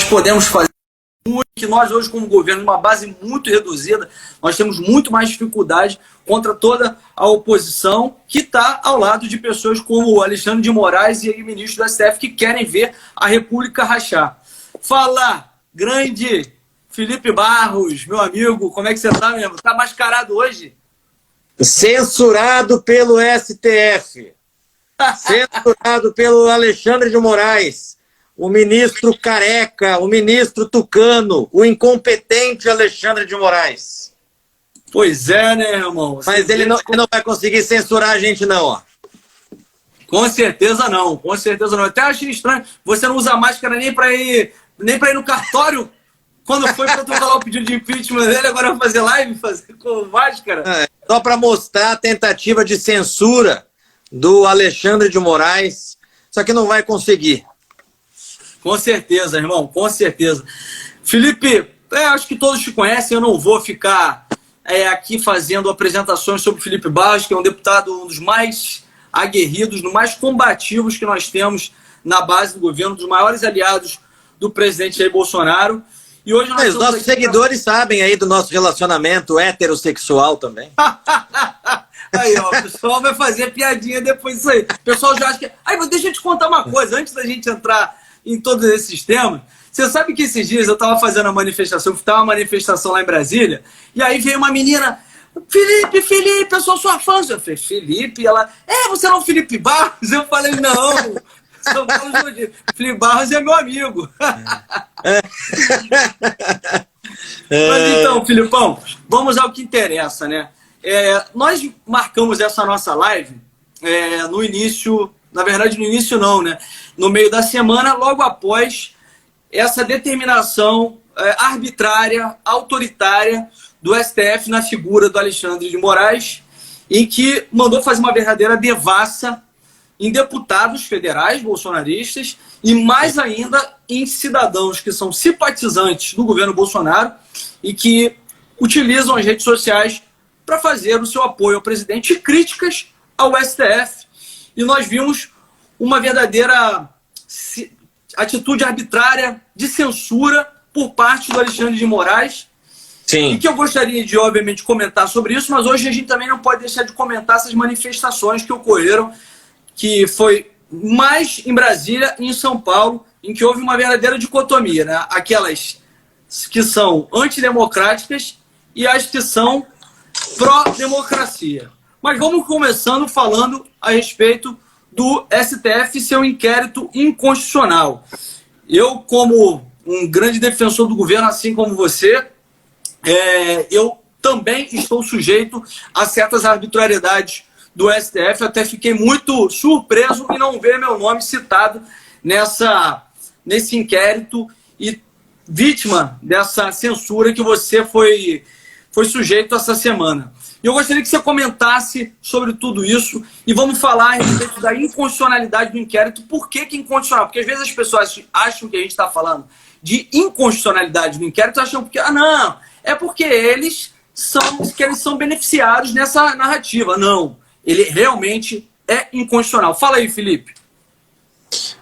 podemos fazer muito, que nós hoje como governo, uma base muito reduzida, nós temos muito mais dificuldade contra toda a oposição que está ao lado de pessoas como o Alexandre de Moraes e o ministro do STF que querem ver a República rachar. Fala, grande Felipe Barros, meu amigo, como é que você está, mesmo? Está mascarado hoje? Censurado pelo STF, censurado pelo Alexandre de Moraes, o ministro careca, o ministro tucano, o incompetente Alexandre de Moraes. Pois é, né, irmão? Mas ele não vai conseguir censurar a gente, não, ó. Com certeza não, com certeza não. Até achei estranho, você não usa máscara nem para ir no cartório. Quando foi protocolar o pedido de impeachment dele, agora vai fazer live, fazer com máscara. Só para mostrar a tentativa de censura do Alexandre de Moraes, só que não vai conseguir. Com certeza, irmão, com certeza. Felipe, acho que todos te conhecem, eu não vou ficar aqui fazendo apresentações sobre o Felipe Barros, que é um deputado, um dos mais aguerridos, dos mais combativos que nós temos na base do governo, dos maiores aliados do presidente Jair Bolsonaro. E hoje nós os nossos seguidores sabem aí do nosso relacionamento heterossexual também. Aí, ó, o pessoal vai fazer piadinha depois disso aí. O pessoal já acha que... Aí, deixa eu te contar uma coisa, antes da gente entrar em todos esses temas. Você sabe que esses dias eu estava fazendo uma manifestação, estava uma manifestação lá em Brasília, e aí veio uma menina, Felipe, eu sou sua fã. Eu falei, Felipe? Ela, você não é o Felipe Barros? Eu falei, não, São Paulo Jardim. Felipe Barros é meu amigo. Mas então, Filipão, vamos ao que interessa, né? Nós marcamos essa nossa live no início, na verdade no início não, né? No meio da semana, logo após essa determinação arbitrária, autoritária do STF na figura do Alexandre de Moraes, em que mandou fazer uma verdadeira devassa em deputados federais bolsonaristas e mais ainda em cidadãos que são simpatizantes do governo Bolsonaro e que utilizam as redes sociais para fazer o seu apoio ao presidente e críticas ao STF. E nós vimos uma verdadeira atitude arbitrária de censura por parte do Alexandre de Moraes. Sim. E que eu gostaria de, obviamente, comentar sobre isso, mas hoje a gente também não pode deixar de comentar essas manifestações que ocorreram, que foi mais em Brasília e em São Paulo, em que houve uma verdadeira dicotomia, né? Aquelas que são antidemocráticas e as que são pró-democracia. Mas vamos começando falando a respeito do STF e seu inquérito inconstitucional. Eu, como um grande defensor do governo, assim como você, eu também estou sujeito a certas arbitrariedades do STF. Até fiquei muito surpreso em não ver meu nome citado nesse inquérito e vítima dessa censura que você foi sujeito essa semana. E eu gostaria que você comentasse sobre tudo isso e vamos falar a respeito da inconstitucionalidade do inquérito. Por que inconstitucional? Porque às vezes as pessoas acham que a gente está falando de inconstitucionalidade do inquérito, acham que, não, é porque eles são beneficiados nessa narrativa. Não, ele realmente é inconstitucional. Fala aí, Felipe.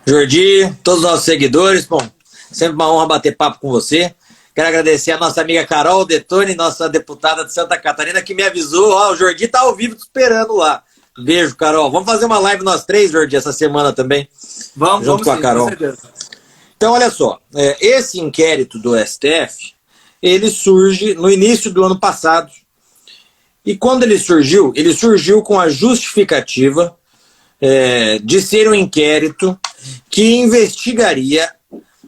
Jordi, todos os nossos seguidores, bom, sempre uma honra bater papo com você. Quero agradecer a nossa amiga Carol Detoni, nossa deputada de Santa Catarina, que me avisou, o Jordi tá ao vivo te esperando lá. Beijo, Carol. Vamos fazer uma live nós três, Jordi, essa semana também. Junto com a Carol. Então, olha só, esse inquérito do STF, ele surge no início do ano passado. E quando ele surgiu com a justificativa de ser um inquérito que investigaria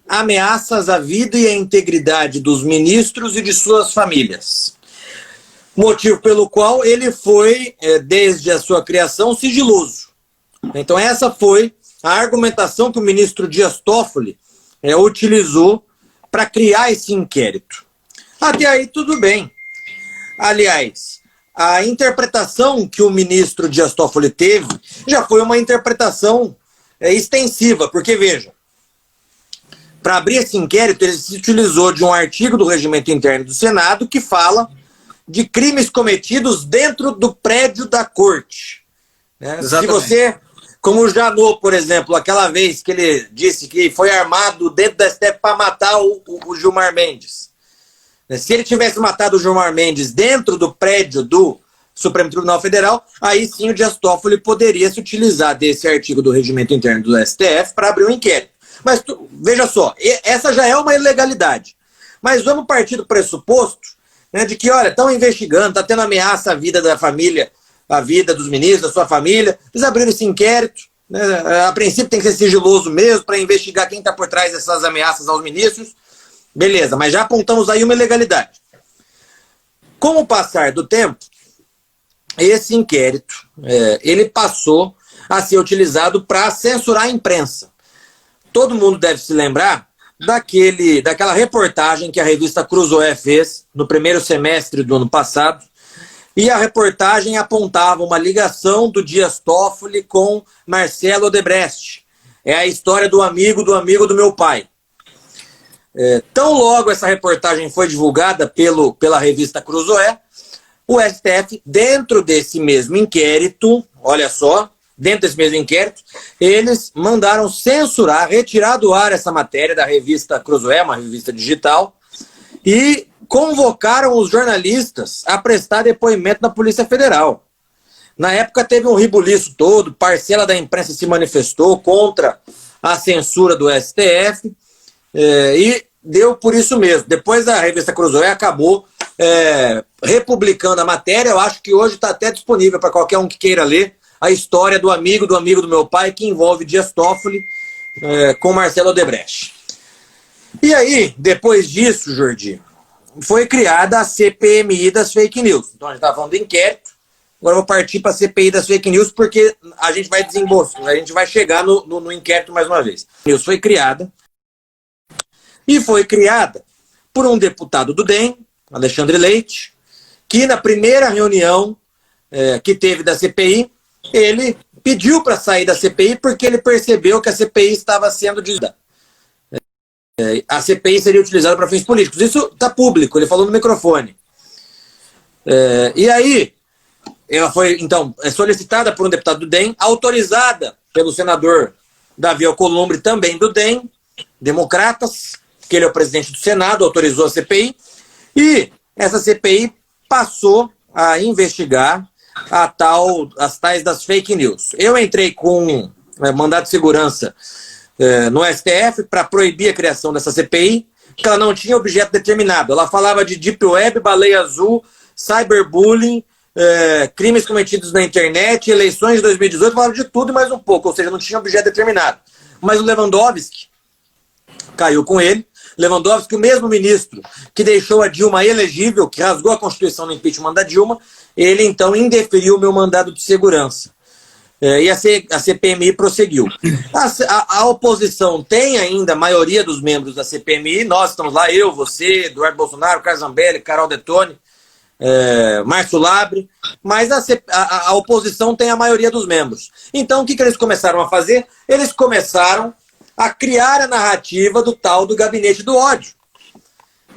ameaças à vida e à integridade dos ministros e de suas famílias. Motivo pelo qual ele foi, desde a sua criação, sigiloso. Então essa foi a argumentação que o ministro Dias Toffoli utilizou para criar esse inquérito. Até aí tudo bem. Aliás, a interpretação que o ministro Dias Toffoli teve já foi uma interpretação extensiva, porque veja, para abrir esse inquérito, ele se utilizou de um artigo do Regimento Interno do Senado que fala de crimes cometidos dentro do prédio da corte. Se você como o Janot, por exemplo, aquela vez que ele disse que foi armado dentro da STF para matar o Gilmar Mendes. Se ele tivesse matado o Gilmar Mendes dentro do prédio do Supremo Tribunal Federal, aí sim o Dias Toffoli poderia se utilizar desse artigo do regimento interno do STF para abrir um inquérito. Mas veja só, essa já é uma ilegalidade. Mas vamos partir do pressuposto, né, de que, olha, estão investigando, está tendo ameaça à vida da família, à vida dos ministros, da sua família. Eles abriram esse inquérito. Né, a princípio tem que ser sigiloso mesmo para investigar quem está por trás dessas ameaças aos ministros. Beleza, mas já apontamos aí uma ilegalidade. Com o passar do tempo, esse inquérito ele passou a ser utilizado para censurar a imprensa. Todo mundo deve se lembrar daquela reportagem que a revista Cruzoé fez no primeiro semestre do ano passado, e a reportagem apontava uma ligação do Dias Toffoli com Marcelo Odebrecht. É a história do amigo do meu pai. Tão logo essa reportagem foi divulgada pela revista Cruzoé, o STF, dentro desse mesmo inquérito, olha só, dentro desse mesmo inquérito, eles mandaram censurar, retirar do ar essa matéria da revista Cruzoé, uma revista digital, e convocaram os jornalistas a prestar depoimento na Polícia Federal. Na época teve um ribuliço todo, parcela da imprensa se manifestou contra a censura do STF, e deu por isso mesmo. Depois a revista Cruzoé acabou republicando a matéria. Eu acho que hoje está até disponível para qualquer um que queira ler a história do amigo do meu pai, que envolve Dias Toffoli com Marcelo Odebrecht. E aí, depois disso, Jordi, foi criada a CPMI das fake news. Então a gente estava falando do inquérito, agora eu vou partir para a CPI das fake news, porque a gente vai desembolsar, a gente vai chegar no inquérito mais uma vez. A news foi criada, e foi criada por um deputado do DEM, Alexandre Leite, que na primeira reunião que teve da CPI, ele pediu para sair da CPI porque ele percebeu que a CPI estava sendo desviada. A CPI seria utilizada para fins políticos. Isso está público, ele falou no microfone. E aí, ela foi, então, solicitada por um deputado do DEM, autorizada pelo senador Davi Alcolumbre, também do DEM, Democratas, que ele é o presidente do Senado, autorizou a CPI, e essa CPI passou a investigar as tais das fake news. Eu entrei com mandado de segurança no STF para proibir a criação dessa CPI, porque ela não tinha objeto determinado. Ela falava de Deep Web, baleia azul, cyberbullying, crimes cometidos na internet, eleições de 2018, falava de tudo e mais um pouco, ou seja, não tinha objeto determinado. Mas o Lewandowski caiu com ele. Lewandowski, o mesmo ministro que deixou a Dilma elegível, que rasgou a Constituição no impeachment da Dilma, ele então indeferiu o meu mandado de segurança. E a CPMI prosseguiu. A oposição tem ainda a maioria dos membros da CPMI, nós estamos lá, eu, você, Eduardo Bolsonaro, Carlos Zambelli, Carol Detoni, Márcio Labre, mas a oposição tem a maioria dos membros. Então o que eles começaram a fazer? Eles começaram a criar a narrativa do tal do gabinete do ódio.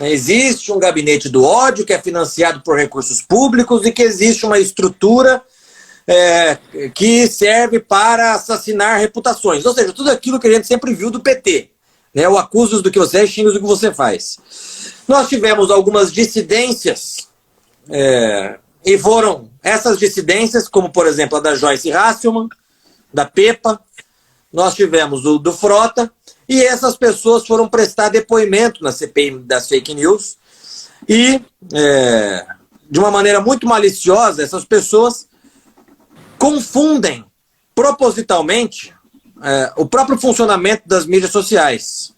Existe um gabinete do ódio que é financiado por recursos públicos e que existe uma estrutura que serve para assassinar reputações. Ou seja, tudo aquilo que a gente sempre viu do PT. Né? O acusas do que você é, xingas do que você faz. Nós tivemos algumas dissidências e foram essas dissidências, como por exemplo a da Joyce Hasselmann, da Pepa. Nós tivemos o do Frota, e essas pessoas foram prestar depoimento na CPI das fake news, e de uma maneira muito maliciosa, essas pessoas confundem propositalmente o próprio funcionamento das mídias sociais.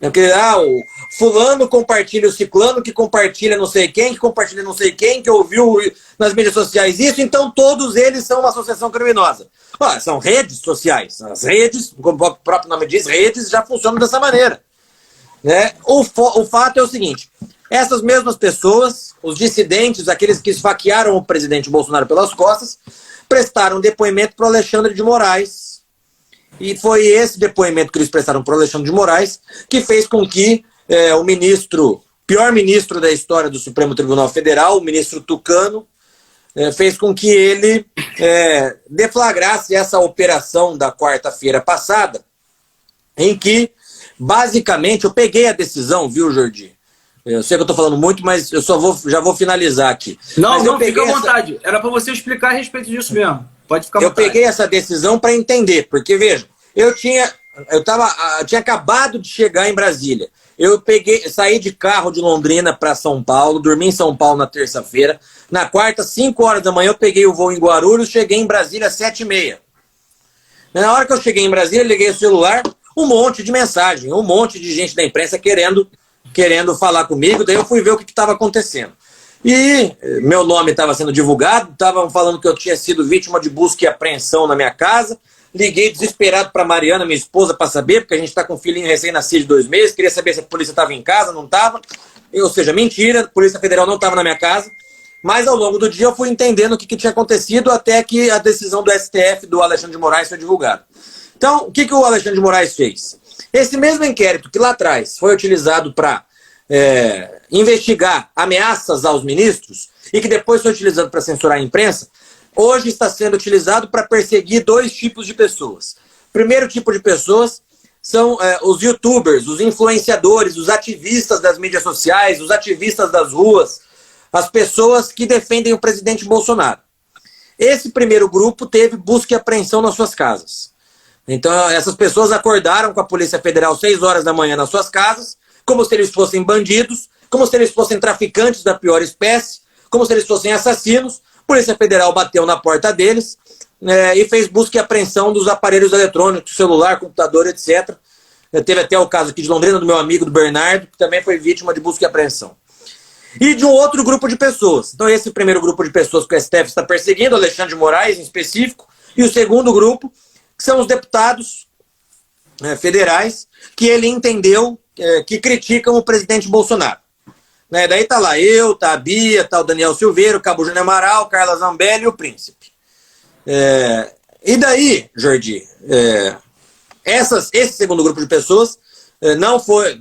Porque, o fulano compartilha o ciclano, que compartilha não sei quem, que compartilha não sei quem, que ouviu nas mídias sociais isso, então todos eles são uma associação criminosa. São redes sociais. As redes, como o próprio nome diz, redes já funcionam dessa maneira. Né? O fato é o seguinte, essas mesmas pessoas, os dissidentes, aqueles que esfaquearam o presidente Bolsonaro pelas costas, prestaram depoimento para o Alexandre de Moraes. E foi esse depoimento que eles prestaram para o Alexandre de Moraes que fez com que o pior ministro da história do Supremo Tribunal Federal, o ministro Tucano, fez com que ele deflagrasse essa operação da quarta-feira passada, em que, basicamente, eu peguei a decisão, viu, Jordi? Eu sei que eu estou falando muito, mas eu já vou finalizar aqui. Não, não, fica à vontade. Era para você explicar a respeito disso mesmo. Pode ficar à vontade. Eu peguei essa decisão para entender, porque, veja, eu tinha acabado de chegar em Brasília. Saí de carro de Londrina para São Paulo, dormi em São Paulo na terça-feira. Na quarta, 5 horas da manhã, eu peguei o voo em Guarulhos, cheguei em Brasília às 7h30. Na hora que eu cheguei em Brasília, liguei o celular, um monte de mensagem, um monte de gente da imprensa querendo falar comigo. Daí eu fui ver o que estava acontecendo. E meu nome estava sendo divulgado, estavam falando que eu tinha sido vítima de busca e apreensão na minha casa. Liguei desesperado para Mariana, minha esposa, para saber, porque a gente está com um filhinho recém-nascido de 2 meses, queria saber se a polícia estava em casa, não estava. Ou seja, mentira, a Polícia Federal não estava na minha casa. Mas ao longo do dia eu fui entendendo o que tinha acontecido até que a decisão do STF do Alexandre de Moraes foi divulgada. Então, o que o Alexandre de Moraes fez? Esse mesmo inquérito que lá atrás foi utilizado para investigar ameaças aos ministros e que depois foi utilizado para censurar a imprensa, hoje está sendo utilizado para perseguir 2 tipos de pessoas. O primeiro tipo de pessoas são os youtubers, os influenciadores, os ativistas das mídias sociais, os ativistas das ruas, as pessoas que defendem o presidente Bolsonaro. Esse primeiro grupo teve busca e apreensão nas suas casas. Então, essas pessoas acordaram com a Polícia Federal 6 horas da manhã nas suas casas, como se eles fossem bandidos, como se eles fossem traficantes da pior espécie, como se eles fossem assassinos. A Polícia Federal bateu na porta deles e fez busca e apreensão dos aparelhos eletrônicos, celular, computador, etc. Teve até o caso aqui de Londrina, do meu amigo, do Bernardo, que também foi vítima de busca e apreensão. E de um outro grupo de pessoas. Então, esse primeiro grupo de pessoas que o STF está perseguindo, Alexandre de Moraes em específico, e o segundo grupo, que são os deputados federais, que ele entendeu que criticam o presidente Bolsonaro. Daí tá lá eu, tá a Bia, tá o Daniel Silveira, o Cabo Júnior Amaral, Carla Zambelli e o Príncipe. E daí, Jordi, esse segundo grupo de pessoas,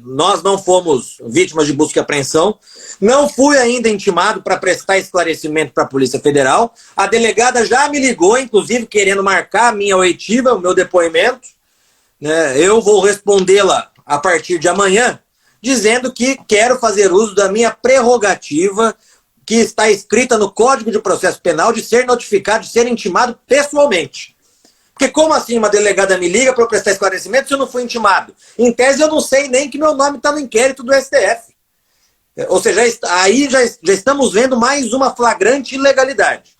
nós não fomos vítimas de busca e apreensão, não fui ainda intimado para prestar esclarecimento para a Polícia Federal. A delegada já me ligou, inclusive, querendo marcar a minha oitiva, o meu depoimento. Eu vou respondê-la a partir de amanhã, dizendo que quero fazer uso da minha prerrogativa, que está escrita no Código de Processo Penal, de ser notificado, de ser intimado pessoalmente. Porque como assim uma delegada me liga para eu prestar esclarecimento se eu não fui intimado? Em tese, eu não sei nem que meu nome está no inquérito do STF. Ou seja, aí já estamos vendo mais uma flagrante ilegalidade.